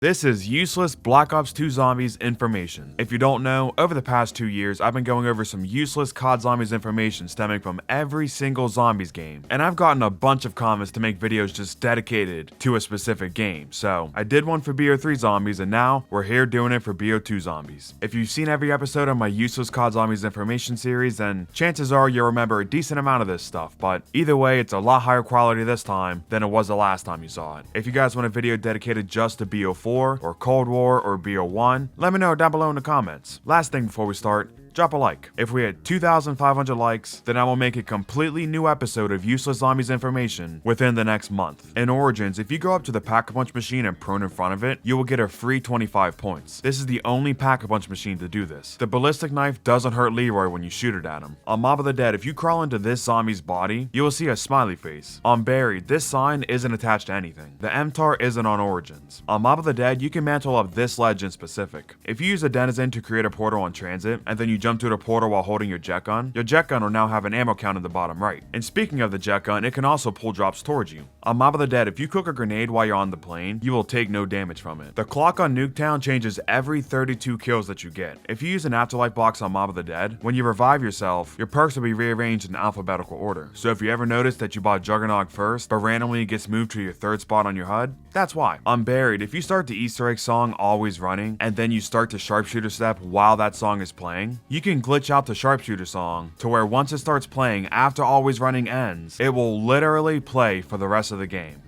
This is useless Black Ops 2 Zombies information. If you don't know, over the past 2 years, I've been going over some useless COD Zombies information stemming from every single Zombies game, and I've gotten a bunch of comments to make videos just dedicated to a specific game. So I did one for BO3 Zombies, and now we're here doing it for BO2 Zombies. If you've seen every episode of my useless COD Zombies information series, then chances are you'll remember a decent amount of this stuff, but either way, it's a lot higher quality this time than it was the last time you saw it. If you guys want a video dedicated just to BO4, or Cold War, or BO1, let me know down below in the comments. Last thing before we start, drop a like. If we hit 2,500 likes, then I will make a completely new episode of Useless Zombies information within the next month. In Origins, if you go up to the Pack-a-Punch machine and prone in front of it, you will get a free 25 points. This is the only Pack-a-Punch machine to do this. The ballistic knife doesn't hurt Leroy when you shoot it at him. On Mob of the Dead, if you crawl into this zombie's body, you will see a smiley face. On Buried, this sign isn't attached to anything. The MTAR isn't on Origins. On Mob of the Dead, you can mantle up this ledge in specific. If you use a denizen to create a portal on transit, and then you jump to the portal while holding your jet gun will now have an ammo count in the bottom right. And speaking of the jet gun, it can also pull drops towards you. On Mob of the Dead, if you cook a grenade while you're on the plane, you will take no damage from it. The clock on Nuketown changes every 32 kills that you get. If you use an afterlife box on Mob of the Dead, when you revive yourself, your perks will be rearranged in alphabetical order. So if you ever notice that you bought Juggernog first, but randomly gets moved to your third spot on your HUD, that's why. On Buried, if you start the Easter egg song Always Running, and then you start the sharpshooter step while that song is playing, you can glitch out the sharpshooter song to where once it starts playing after Always Running ends, it will literally play for the rest of the game.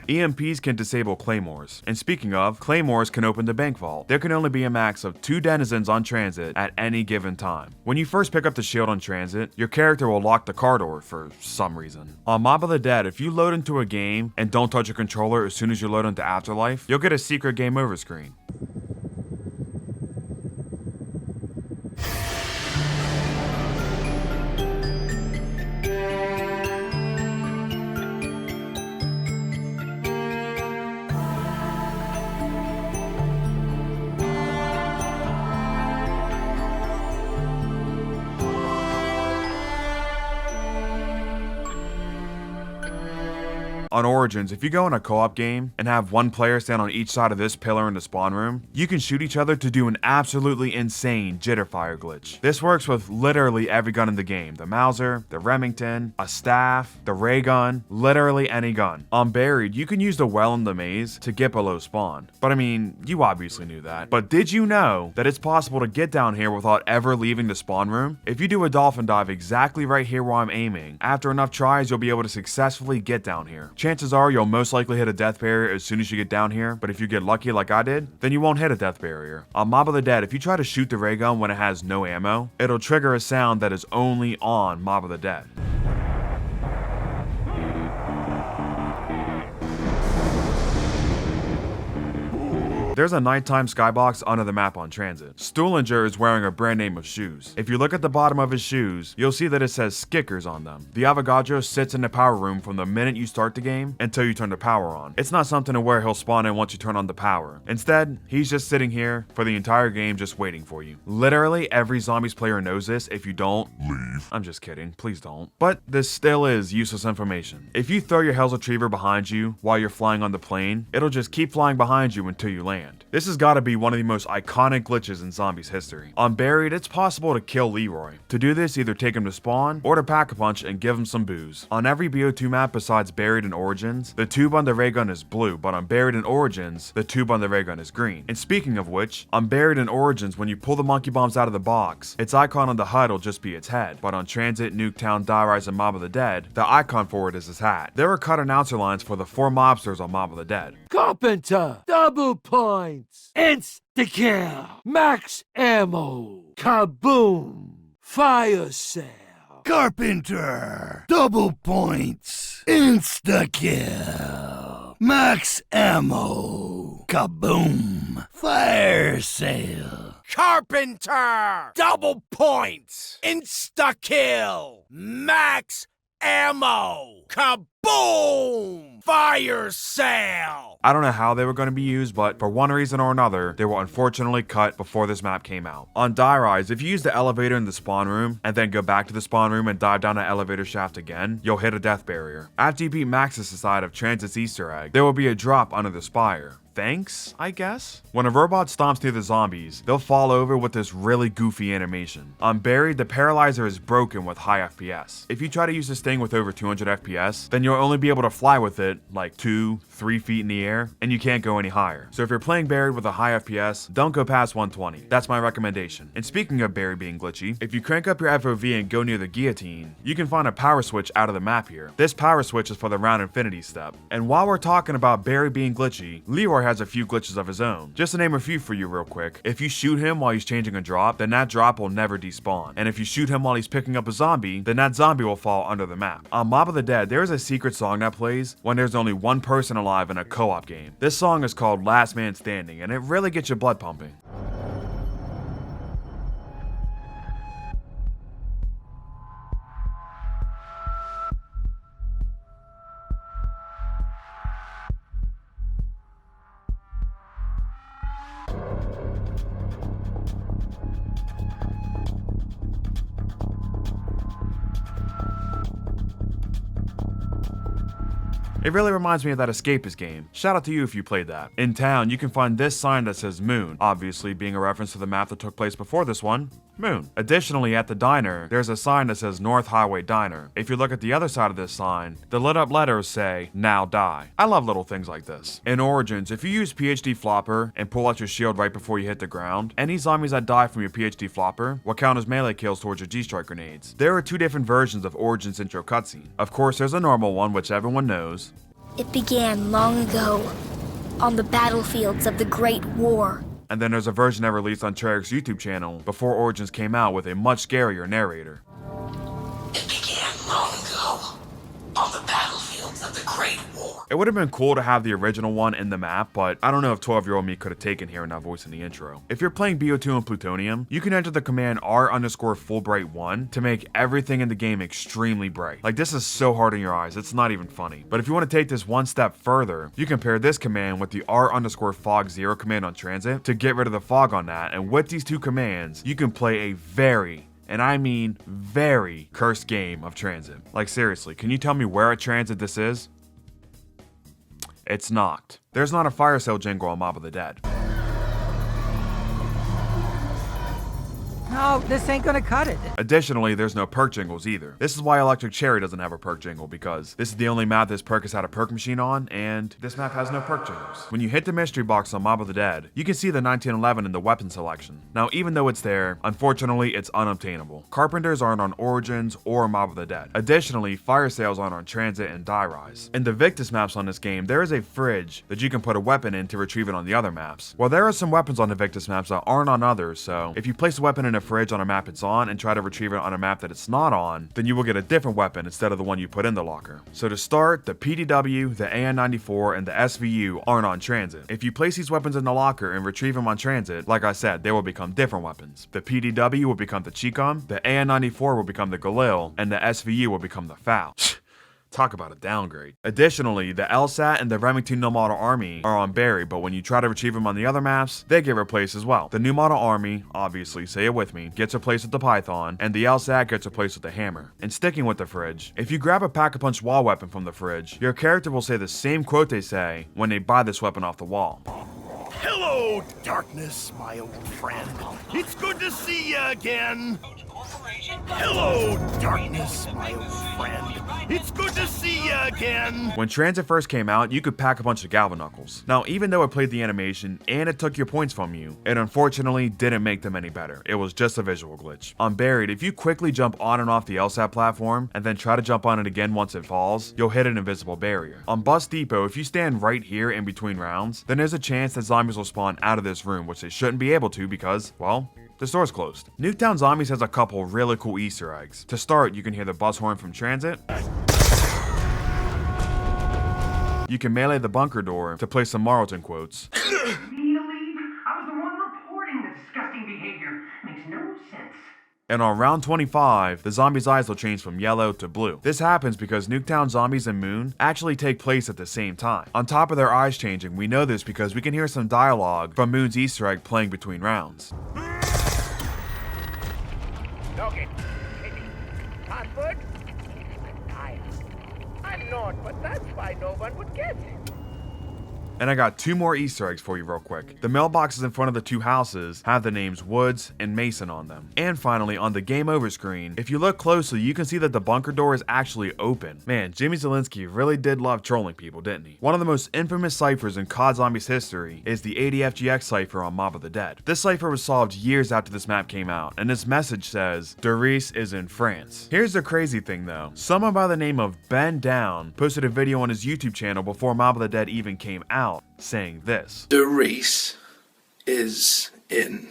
EMPs can disable claymores, and speaking of, claymores can open the bank vault. There can only be a max of 2 denizens on transit at any given time. When you first pick up the shield on transit, your character will lock the car door for some reason. On Mob of the Dead, if you load into a game and don't touch your controller as soon as you load into Afterlife, you'll get a secret game over screen. On Origins, if you go in a co-op game and have one player stand on each side of this pillar in the spawn room, you can shoot each other to do an absolutely insane jitter fire glitch. This works with literally every gun in the game. The Mauser, the Remington, a staff, the ray gun, literally any gun. On Buried, you can use the well in the maze to get below spawn. But I mean, you obviously knew that. But did you know that it's possible to get down here without ever leaving the spawn room? If you do a dolphin dive exactly right here where I'm aiming, after enough tries, you'll be able to successfully get down here. Chances are you'll most likely hit a death barrier as soon as you get down here, but if you get lucky like I did, then you won't hit a death barrier. On Mob of the Dead, if you try to shoot the ray gun when it has no ammo, it'll trigger a sound that is only on Mob of the Dead. There's a nighttime skybox under the map on transit. Stuhlinger is wearing a brand name of shoes. If you look at the bottom of his shoes, you'll see that it says Skickers on them. The Avogadro sits in the power room from the minute you start the game until you turn the power on. It's not something to where he'll spawn in once you turn on the power. Instead, he's just sitting here for the entire game just waiting for you. Literally every Zombies player knows this. If you don't, leave. I'm just kidding, please don't. But this still is useless information. If you throw your Hell's Retriever behind you while you're flying on the plane, it'll just keep flying behind you until you land. This has got to be one of the most iconic glitches in Zombies history. On Buried, it's possible to kill Leroy. To do this, either take him to spawn or to Pack-a-Punch and give him some booze. On every BO2 map besides Buried and Origins, the tube on the ray gun is blue, but on Buried and Origins, the tube on the ray gun is green. And speaking of which, on Buried and Origins, when you pull the monkey bombs out of the box, its icon on the HUD will just be its head. But on Transit, Nuketown, Die Rise, and Mob of the Dead, the icon for it is his hat. There are cut announcer lines for the 4 mobsters on Mob of the Dead. Carpenter, double points, insta-kill, max ammo, kaboom, fire sale. Carpenter, double points, insta-kill, max ammo, kaboom, fire sale. Carpenter! Double points! Insta-kill! Max ammo! Kaboom! Fire sale! I don't know how they were going to be used, but for one reason or another, they were unfortunately cut before this map came out. On Die Rise, if you use the elevator in the spawn room, and then go back to the spawn room and dive down an elevator shaft again, you'll hit a death barrier. After you beat Max's side of Transit's Easter egg, there will be a drop under the spire. Thanks, I guess? When a robot stomps near the zombies, they'll fall over with this really goofy animation. On Buried, the paralyzer is broken with high FPS. If you try to use this thing with over 200 FPS, then you'll only be able to fly with it like 2-3 feet in the air, and you can't go any higher. So if you're playing Buried with a high FPS, don't go past 120. That's my recommendation. And speaking of Buried being glitchy, if you crank up your FOV and go near the guillotine, you can find a power switch out of the map here. This power switch is for the round infinity step. And while we're talking about Buried being glitchy, Leroy has a few glitches of his own. Just to name a few for you real quick. If you shoot him while he's changing a drop, then that drop will never despawn. And if you shoot him while he's picking up a zombie, then that zombie will fall under the map. On Mob of the Dead, there is a secret song that plays when there's only one person alive in a co-op game. This song is called Last Man Standing, and it really gets your blood pumping. It really reminds me of that Escapist game. Shout out to you if you played that. In town, you can find this sign that says Moon, obviously being a reference to the map that took place before this one, Moon. Additionally, at the diner, there's a sign that says North Highway Diner. If you look at the other side of this sign, the lit up letters say, Now Die. I love little things like this. In Origins, if you use PhD Flopper and pull out your shield right before you hit the ground, any zombies that die from your PhD Flopper will count as melee kills towards your G-Strike grenades. There are two different versions of Origins intro cutscene. Of course, there's a normal one, which everyone knows. It began long ago, on the battlefields of the Great War. And then there's a version that released on Treyarch's YouTube channel before Origins came out with a much scarier narrator. It began long ago, on the battlefields of the Great War. It would have been cool to have the original one in the map, but I don't know if 12-year-old me could have taken hearing that voice in the intro. If you're playing BO2 and Plutonium, you can enter the command R_Fullbright1 to make everything in the game extremely bright. Like, this is so hard on your eyes, it's not even funny. But if you want to take this one step further, you can pair this command with the R_Fog0 command on Transit to get rid of the fog on that, and with these two commands, you can play a very, and I mean very, cursed game of Transit. Like, seriously, can you tell me where at Transit this is? It's knocked. There's not a fire sale jingle on Mob of the Dead. No, this ain't gonna cut it. Additionally, there's no perk jingles either. This is why Electric Cherry doesn't have a perk jingle, because this is the only map this perk has had a perk machine on, and this map has no perk jingles. When you hit the mystery box on Mob of the Dead, you can see the 1911 in the weapon selection. Now, even though it's there, unfortunately, it's unobtainable. Carpenters aren't on Origins or Mob of the Dead. Additionally, fire sales aren't on Transit and Die Rise. In the Victus maps on this game, there is a fridge that you can put a weapon in to retrieve it on the other maps. Well, there are some weapons on the Victus maps that aren't on others, so if you place a weapon in a fridge on a map it's on and try to retrieve it on a map that it's not on, then you will get a different weapon instead of the one you put in the locker. So to start, the PDW, the AN94, and the SVU aren't on Transit. If you place these weapons in the locker and retrieve them on Transit, like I said, they will become different weapons. The PDW will become the Chicom, the AN94 will become the Galil, and the SVU will become the FAL. Talk about a downgrade. Additionally, the LSAT and the Remington New Model Army are on Barry, but when you try to retrieve them on the other maps, they get replaced as well. The New Model Army, obviously, say it with me, gets replaced with the Python, and the LSAT gets replaced with the Hammer. And sticking with the fridge, if you grab a Pack-a-Punch wall weapon from the fridge, your character will say the same quote they say when they buy this weapon off the wall. Hello, darkness, my old friend. It's good to see you again. Hello, darkness, my old friend. It's good to see you again. When Transit first came out, you could pack a bunch of Galva Knuckles. Now, even though it played the animation and it took your points from you, it unfortunately didn't make them any better. It was just a visual glitch. On Buried, if you quickly jump on and off the LSAT platform and then try to jump on it again once it falls, you'll hit an invisible barrier. On Bus Depot, if you stand right here in between rounds, then there's a chance that zombies will spawn out of this room, which they shouldn't be able to because, well, the store's closed. Nuketown Zombies has a couple really cool Easter eggs. To start, you can hear the bus horn from Transit. You can melee the bunker door to play some Marlton quotes. Need to leave? I was the one reporting the disgusting behavior. And on round 25, the zombie's eyes will change from yellow to blue. This happens because Nuketown zombies and Moon actually take place at the same time. On top of their eyes changing, we know this because we can hear some dialogue from Moon's Easter egg playing between rounds. Okay. Password? I'm not, but that's why no one would guess it. And I got 2 more Easter eggs for you real quick. The mailboxes in front of the 2 houses have the names Woods and Mason on them. And finally, on the game over screen, if you look closely, you can see that the bunker door is actually open. Man, Jimmy Zielinski really did love trolling people, didn't he? One of the most infamous ciphers in COD Zombies history is the ADFGX cipher on Mob of the Dead. This cipher was solved years after this map came out, and this message says, Doris is in France. Here's the crazy thing though. Someone by the name of Ben Down posted a video on his YouTube channel before Mob of the Dead even came out, saying this. Doris is in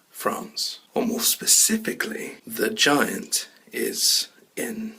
France. Or more specifically, the giant is in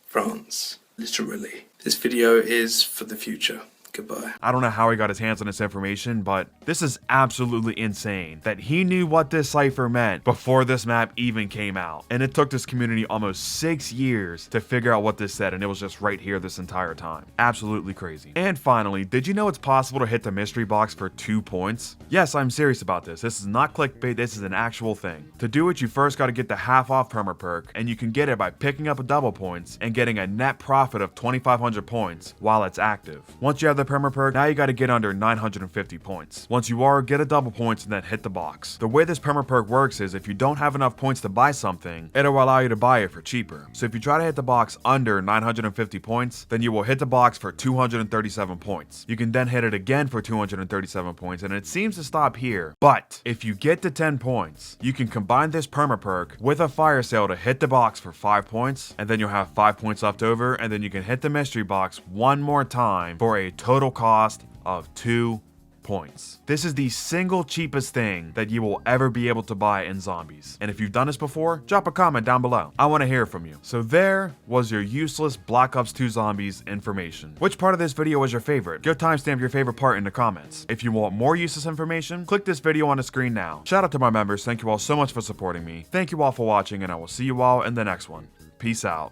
France. Literally. This video is for the future. Goodbye. I don't know how he got his hands on this information, but this is absolutely insane that he knew what this cipher meant before this map even came out. And it took this community almost 6 years to figure out what this said, and it was just right here this entire time. Absolutely crazy. And finally, did you know it's possible to hit the mystery box for 2 points? Yes, I'm serious about this. This is not clickbait, this is an actual thing. To do it, you first got to get the half off perma perk, and you can get it by picking up a double points and getting a net profit of 2,500 points while it's active. Once you have the perma perk, now you got to get under 950 points. Once you are, get a double points and then hit the box. The way this perma perk works is if you don't have enough points to buy something, it'll allow you to buy it for cheaper. So if you try to hit the box under 950 points, then you will hit the box for 237 points. You can then hit it again for 237 points, and it seems to stop here. But if you get to 10 points, you can combine this perma perk with a fire sale to hit the box for 5 points, and then you'll have 5 points left over, and then you can hit the mystery box one more time for a total cost of 2 points. This is the single cheapest thing that you will ever be able to buy in zombies. And if you've done this before, drop a comment down below. I want to hear from you. So there was your useless Black Ops 2 Zombies information. Which part of this video was your favorite? Go timestamp your favorite part in the comments. If you want more useless information, click this video on the screen now. Shout out to my members. Thank you all so much for supporting me. Thank you all for watching, and I will see you all in the next one. Peace out.